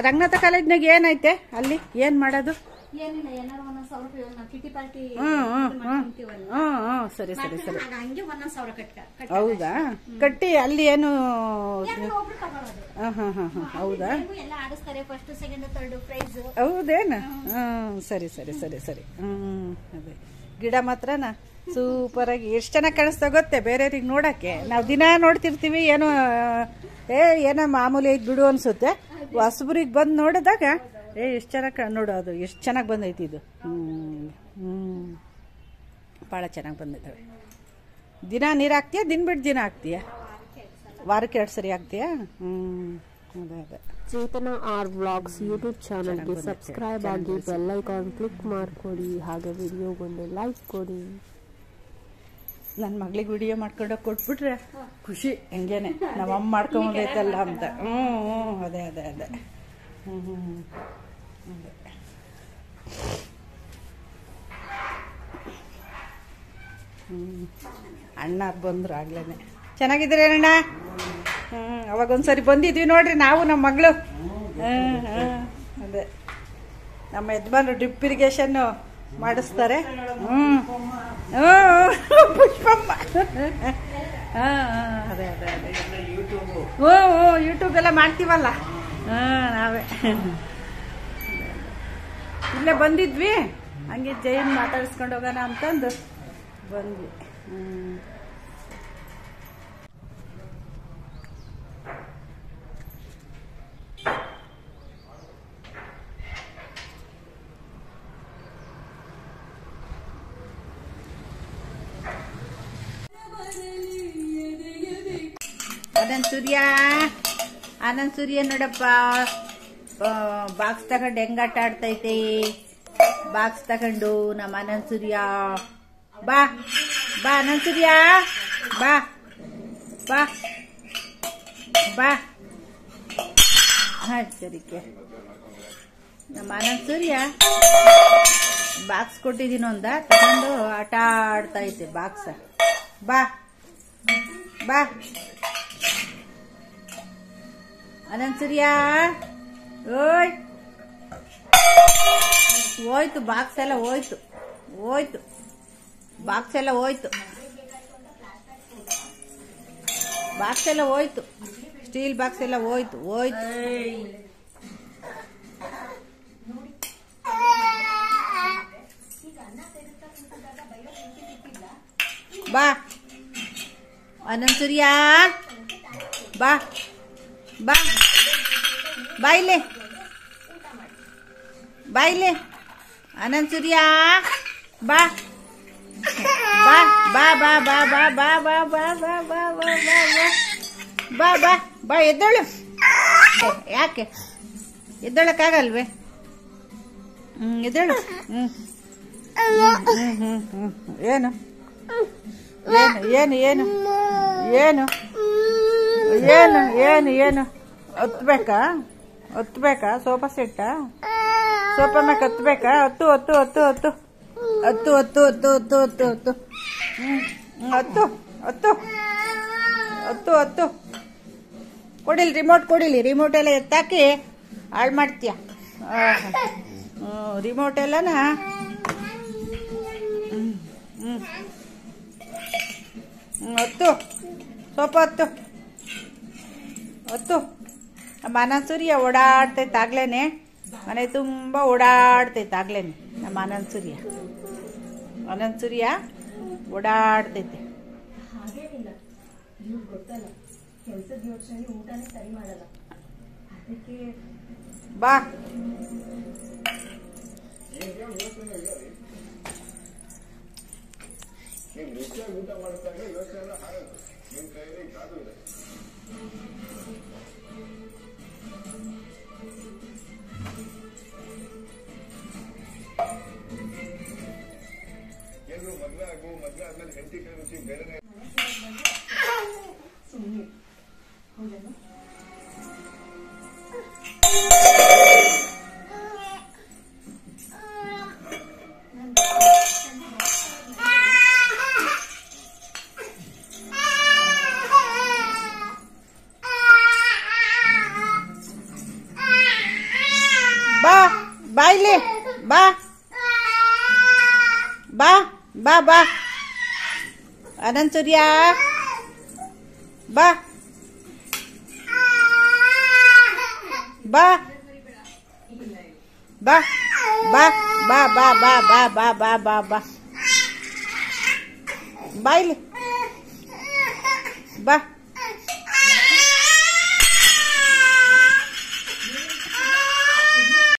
ರಂಗನಾಥ ಕಾಲೇಜ್ನಾಗ ಏನೈತೆ ಅಲ್ಲಿ ಏನ್ ಮಾಡೋದು? ಸರಿ ಸರಿ ಸರಿ. ಹೌದಾ? ಕಟ್ಟಿ ಅಲ್ಲಿ ಏನು? ಹೌದಾ? ಹೌದೇನು? ಸರಿ ಸರಿ ಸರಿ ಸರಿ. ಅದೇ ಗಿಡ ಮಾತ್ರನಾ ಸೂಪರ್ ಆಗಿ ಎಷ್ಟು ಚೆನ್ನಾಗಿ ಕಾಣಿಸ್ತಾ ಗೊತ್ತೇ ಬೇರೆಯವ್ರಿಗೆ ನೋಡಕ್ಕೆ. ನಾವು ದಿನ ನೋಡ್ತಿರ್ತೀವಿ, ಏನೋ ಮಾಮೂಲಿ ಐತ್ ಬಿಡು ಅನ್ಸುತ್ತೆ. ಹೊಸಬ್ರಿಗೆ ಬಂದು ನೋಡಿದಾಗ ಎಷ್ಟು ಚೆನ್ನಾಗಿ ನೋಡೋದು, ಎಷ್ಟು ಚೆನ್ನಾಗಿ ಬಂದೈತಿ ಇದು. ಭಾಳ ಚೆನ್ನಾಗಿ ಬಂದಿದ್ದಾವೆ. ದಿನ ನೀರು ಹಾಕ್ತೀಯಾ? ದಿನ ಬಿಟ್ಟು ದಿನ ಹಾಕ್ತೀಯಾ? ವಾರಕ್ಕೆ 2 ಸರಿ ಹಾಕ್ತೀಯಾ? ಅದೇ ಅದೇ. ಚೇತನ ಆರ್ ವ್ಲಾಗ್ಸ್ ಯೂಟ್ಯೂಬ್ ಚಾನಲ್ಗೆ ಸಬ್ಸ್ಕ್ರೈಬ್ ಆಗಿ ಬೆಲ್ ಐಕಾನ್ ಕ್ಲಿಕ್ ಮಾಡಿಕೊಡಿ. ಹಾಗೆ ವಿಡಿಯೋಗೊಂದು ಲೈಕ್ ಕೊಡಿ. ನನ್ನ ಮಗಳಿಗೆ ವಿಡಿಯೋ ಮಾಡ್ಕೊಂಡೋಗಿ ಕೊಟ್ಬಿಟ್ರೆ ಖುಷಿ. ಹಂಗೇನೆ ನಮ್ಮಮ್ಮ ಮಾಡ್ಕೊಂಬಂದೈತಲ್ಲ ಅಂತ. ಅದೇ ಅದೇ ಅದೇ. ಅದೇ ಅಣ್ಣ ಬಂದ್ರು ಆಗ್ಲೇನೆ. ಚೆನ್ನಾಗಿದ್ದೀರಿ ಅಣ್ಣ? ಅವಾಗೊಂದ್ಸರಿ ಬಂದಿದ್ವಿ ನೋಡ್ರಿ ನಾವು ನಮ್ಮ ಮಗಳು. ಅದೇ ನಮ್ಮ ಯಜಮಾನ್ರು ಡ್ರಿಪ್ ಇರಿಗೇಷನ್ನು ಮಾಡಿಸ್ತಾರೆ. ಪುಷ್ಪಮ್ಮ. ಅದೇ ಅದೇ ಅದೇ. ಯೂಟ್ಯೂಬ್ ಎಲ್ಲ ಮಾಡ್ತೀವಲ್ಲ ನಾವೇ. ಇಲ್ಲೇ ಬಂದಿದ್ವಿ, ಹಂಗೆ ಜೈನ್ ಮಾತಾಡಿಸ್ಕೊಂಡು ಹೋಗೋಣ ಅಂತಂದು ಬಂದ್ವಿ. ಆನಂದ್ ಸೂರ್ಯ ನೋಡಪ್ಪ, ಬಾಕ್ಸ್ ತಗೊಂಡು ಹೆಂಗಾಟ ಆಡ್ತೈತೆ. ಬಾಕ್ಸ್ ತಗೊಂಡು ನಮ್ಮ ಆನಂದ್ ಸೂರ್ಯ. ಬಾ ಬಾ ಆನಂದ್ ಸೂರ್ಯ, ಬಾ ಬಾ ಬಾ. ಸರಿಕೆ ನಮ್ಮ ಆನಂದ್ ಸೂರ್ಯ ಬಾಕ್ಸ್ ಕೊಟ್ಟಿದ್ದೀನಿ ಒಂದ ತಗೊಂಡು ಆಟ ಆಡ್ತೈತೆ ಬಾಕ್ಸ್. ಬಾ ಬಾ ಆನಂದ್ ಸೂರ್ಯ. ಓಯ್ ಹೋಯ್ತು ಬಾಕ್ಸ್ ಎಲ್ಲ, ಹೋಯ್ತು ಹೋಯ್ತು ಬಾಕ್ಸ್ ಎಲ್ಲ, ಹೋಯ್ತು ಬಾಕ್ಸ್ ಎಲ್ಲ, ಹೋಯ್ತು ಸ್ಟೀಲ್ ಬಾಕ್ಸ್ ಎಲ್ಲ ಹೋಯ್ತು ಹೋಯ್ತು. ಬಾ ಆನಂದ್ ಸೂರ್ಯ, ಬಾ ಬಾ ಬಾ ಇಲ್ಲೇ, ಬಾ ಇಲ್ಲೇ ಆನಂದ್ ಸೂರ್ಯ. ಬಾ ಬಾ ಬಾ ಬಾ ಬಾ ಬಾ ಬಾ ಬಾ ಬಾ ಬಾ ಬಾ ಬಾ ಬಾ ಬಾ ಬಾ. ಎದ್ದೇಳು. ಯಾಕೆ ಎದ್ದೇಳಕ್ಕಾಗಲ್ವೇ? ಎದ್ದೇಳು. ಏನು ಏನು ಏನು ಏನು ಏನು ಏನು ಏನು ಹತ್ಬೇಕಾ? ಹತ್ಬೇಕಾ? ಸೋಫಾ ಸೆಟ್ಟ ಸೋಫಾ ಮ್ಯಾಕ್ ಹತ್ಬೇಕಾ? ಹತ್ತು ಹತ್ತು ಹತ್ತು ಹತ್ತು ಹತ್ತು ಹತ್ತು ಹತ್ತು ಹತ್ತು ಹತ್ತು ಹತ್ತು ಹತ್ತು ಹತ್ತು ಹತ್ತು. ಕೊಡಿಲಿ ರಿಮೋಟ್, ಕೊಡಿಲಿ ರಿಮೋಟ್ ಎಲ್ಲ ಎತ್ತಾಕಿ ಹಾಳು ಮಾಡ್ತೀಯ. ರಿಮೋಟ್ ಎಲ್ಲನ ಹತ್ತು ಸೋಫಾ ಹತ್ತು ಹತ್ತು. ನಮ್ಮ ಆನಂದ್ ಸೂರ್ಯ ಓಡಾಡ್ತೈತೆ ಆಗ್ಲೇನೆ, ಮನೆ ತುಂಬ ಓಡಾಡ್ತೈತೆ ಆಗ್ಲೇನೆ. ನಮ್ಮ ಆನಂದ್ ಸೂರ್ಯ ಓಡಾಡ್ತೈತೆ. ಬಾ ಬಾ ಇಲ್ಲಿ ಬಾ ಬಾ ಬಾ ಬಾ ಅನಂತ್ ಸೂರ್ಯ ಬಾ ಬಾ ಬಾ ಬಾ ಬಾ ಬಾ ಬಾ ಬಾ ಬಾ ಬಾ ಬಾ ಬಾ ಬಾ ಇಲ್ಲಿ ಬಾ